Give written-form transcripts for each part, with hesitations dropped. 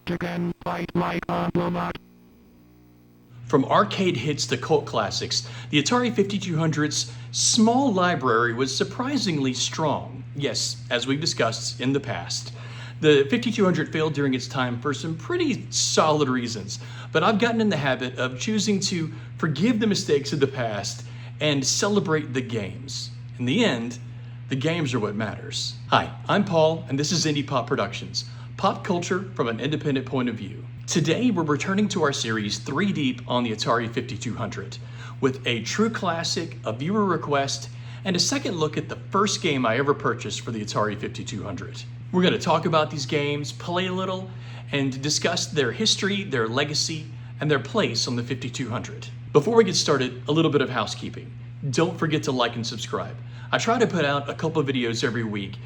Chicken, fight like a robot. From arcade hits to cult classics, the Atari 5200's small library was surprisingly strong. Yes, as we've discussed in the past. The 5200 failed during its time for some pretty solid reasons, but I've gotten in the habit of choosing to forgive the mistakes of the past and celebrate the games. In the end, the games are what matters. Hi, I'm Paul, and this is Indie Pop Productions, pop culture from an independent point of view. Today, we're returning to our series 3 Deep on the Atari 5200, with a true classic, a viewer request, and a second look at the first game I ever purchased for the Atari 5200. We're going to talk about these games, play a little, and discuss their history, their legacy, and their place on the 5200. Before we get started, a little bit of housekeeping. Don't forget to like and subscribe. I try to put out a couple videos every week,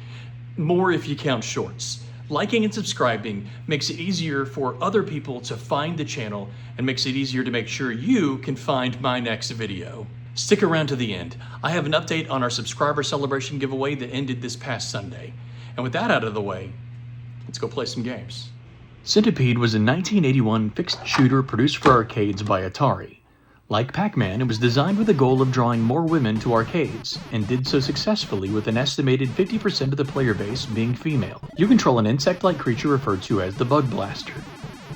more if you count shorts. Liking and subscribing makes it easier for other people to find the channel and makes it easier to make sure you can find my next video. Stick around to the end. I have an update on our subscriber celebration giveaway that ended this past Sunday. And with that out of the way, let's go play some games. Centipede was a 1981 fixed shooter produced for arcades by Atari. Like Pac-Man, it was designed with the goal of drawing more women to arcades, and did so successfully with an estimated 50% of the player base being female. You control an insect-like creature referred to as the Bug Blaster.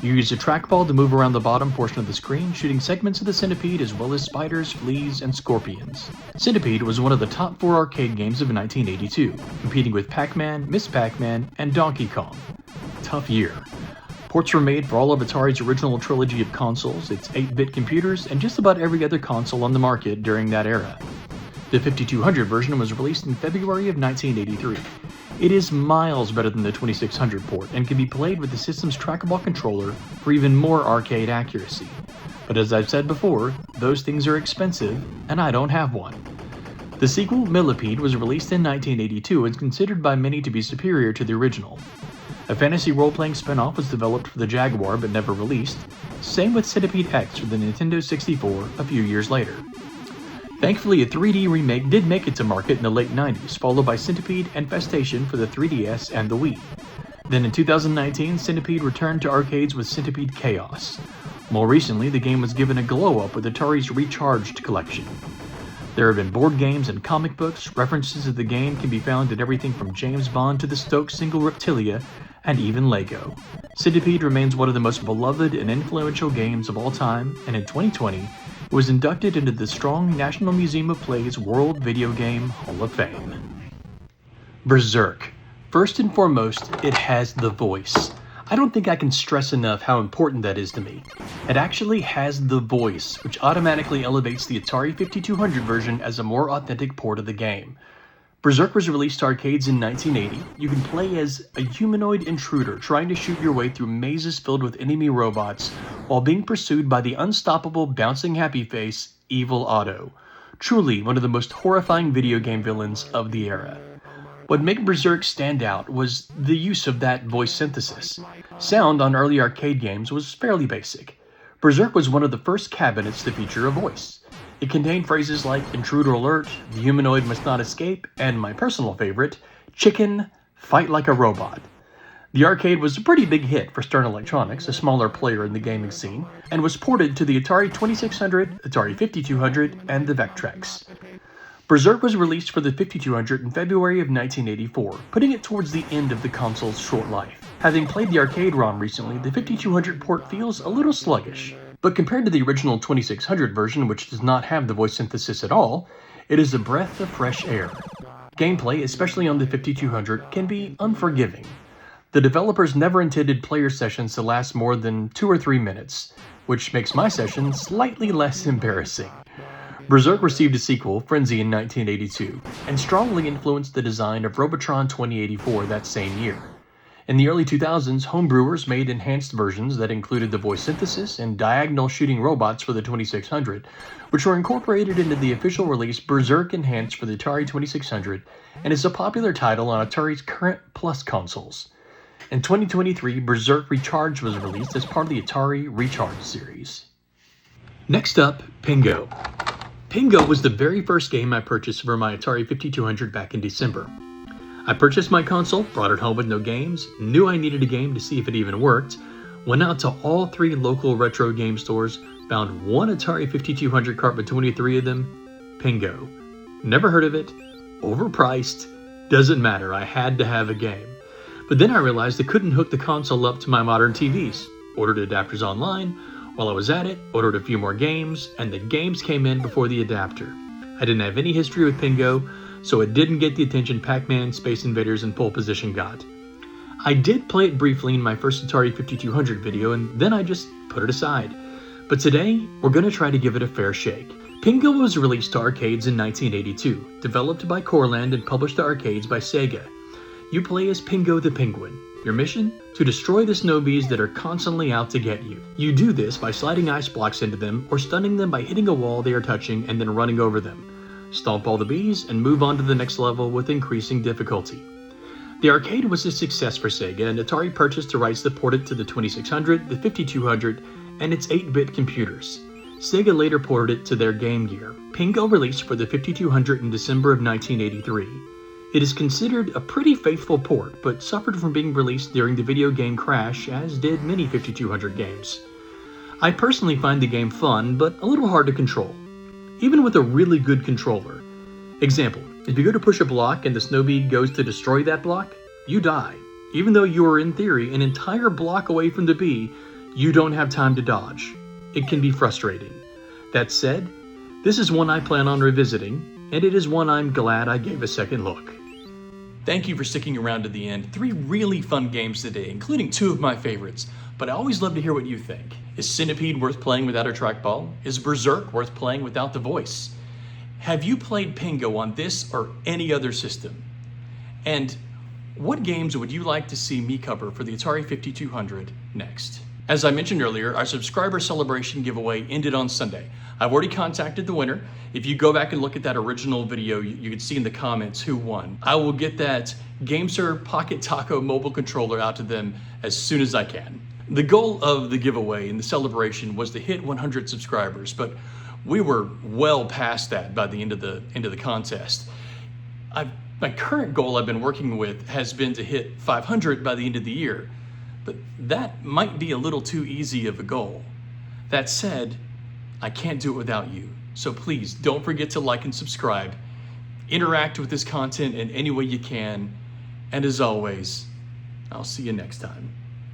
You use a trackball to move around the bottom portion of the screen, shooting segments of the Centipede as well as spiders, fleas, and scorpions. Centipede was one of the top 4 arcade games of 1982, competing with Pac-Man, Miss Pac-Man, and Donkey Kong. Tough year. Ports were made for all of Atari's original trilogy of consoles, its 8-bit computers, and just about every other console on the market during that era. The 5200 version was released in February of 1983. It is miles better than the 2600 port and can be played with the system's trackball controller for even more arcade accuracy. But as I've said before, those things are expensive, and I don't have one. The sequel, Millipede, was released in 1982 and is considered by many to be superior to the original. A fantasy role-playing spin-off was developed for the Jaguar but never released. Same with Centipede X for the Nintendo 64 a few years later. Thankfully, a 3D remake did make it to market in the late 90s, followed by Centipede and Festation for the 3DS and the Wii. Then in 2019, Centipede returned to arcades with Centipede Chaos. More recently, the game was given a glow-up with Atari's Recharged collection. There have been board games and comic books. References to the game can be found in everything from James Bond to the Stokes single Reptilia, and even Lego. Centipede remains one of the most beloved and influential games of all time, and in 2020, it was inducted into the Strong National Museum of Play's World Video Game Hall of Fame. Berzerk. First and foremost, it has the voice. I don't think I can stress enough how important that is to me. It actually has the voice, which automatically elevates the Atari 5200 version as a more authentic port of the game. Berzerk was released to arcades in 1980. You can play as a humanoid intruder trying to shoot your way through mazes filled with enemy robots while being pursued by the unstoppable bouncing happy face, Evil Otto. Truly one of the most horrifying video game villains of the era. What made Berzerk stand out was the use of that voice synthesis. Sound on early arcade games was fairly basic. Berzerk was one of the first cabinets to feature a voice. It contained phrases like intruder alert, the humanoid must not escape, and my personal favorite, chicken, fight like a robot. The arcade was a pretty big hit for Stern Electronics, a smaller player in the gaming scene, and was ported to the Atari 2600, Atari 5200, and the Vectrex. Berzerk was released for the 5200 in February of 1984, putting it towards the end of the console's short life. Having played the arcade ROM recently, the 5200 port feels a little sluggish. But compared to the original 2600 version, which does not have the voice synthesis at all, it is a breath of fresh air. Gameplay, especially on the 5200, can be unforgiving. The developers never intended player sessions to last more than 2 or 3 minutes, which makes my session slightly less embarrassing. Berzerk received a sequel, Frenzy, in 1982, and strongly influenced the design of Robotron 2084 that same year. In the early 2000s, homebrewers made enhanced versions that included the voice synthesis and diagonal shooting robots for the 2600, which were incorporated into the official release Berzerk Enhanced for the Atari 2600, and is a popular title on Atari's current Plus consoles. In 2023, Berzerk Recharged was released as part of the Atari Recharged series. Next up, Pengo. Pengo was the very first game I purchased for my Atari 5200 back in December. I purchased my console, brought it home with no games, knew I needed a game to see if it even worked, Went out to all 3 local retro game stores, found one Atari 5200 cart with 23 of them. Pengo. Never heard of it. Overpriced. Doesn't matter, I had to have a game. But then I realized I couldn't hook the console up to my modern TVs. Ordered adapters online. While I was at it, ordered a few more games, and the games came in before the adapter. I didn't have any history with Pengo, so it didn't get the attention Pac-Man, Space Invaders, and Pole Position got. I did play it briefly in my first Atari 5200 video, and then I just put it aside. But today, we're going to try to give it a fair shake. Pengo was released to arcades in 1982, developed by Corland and published to arcades by Sega. You play as Pengo the Penguin. Your mission? To destroy the snow bees that are constantly out to get you. You do this by sliding ice blocks into them or stunning them by hitting a wall they are touching and then running over them. Stomp all the bees and move on to the next level with increasing difficulty. The arcade was a success for Sega, and Atari purchased the rights to port it to the 2600, the 5200, and its 8-bit computers. Sega later ported it to their Game Gear. Pengo released for the 5200 in December of 1983. It is considered a pretty faithful port, but suffered from being released during the video game crash, as did many 5200 games. I personally find the game fun, but a little hard to control, even with a really good controller. Example, if you go to push a block and the snow bee goes to destroy that block, you die. Even though you are in theory an entire block away from the bee, you don't have time to dodge. It can be frustrating. That said, this is one I plan on revisiting, and it is one I'm glad I gave a second look. Thank you for sticking around to the end. 3 really fun games today, including 2 of my favorites, but I always love to hear what you think. Is Centipede worth playing without a trackball? Is Berzerk worth playing without the voice? Have you played Pengo on this or any other system? And what games would you like to see me cover for the Atari 5200 next? As I mentioned earlier, our subscriber celebration giveaway ended on Sunday. I've already contacted the winner. If you go back and look at that original video, you can see in the comments who won. I will get that GameSir Pocket Taco mobile controller out to them as soon as I can. The goal of the giveaway and the celebration was to hit 100 subscribers, but we were well past that by the end of the contest. My current goal I've been working with has been to hit 500 by the end of the year, but that might be a little too easy of a goal. That said, I can't do it without you. So please don't forget to like and subscribe. Interact with this content in any way you can. And as always, I'll see you next time.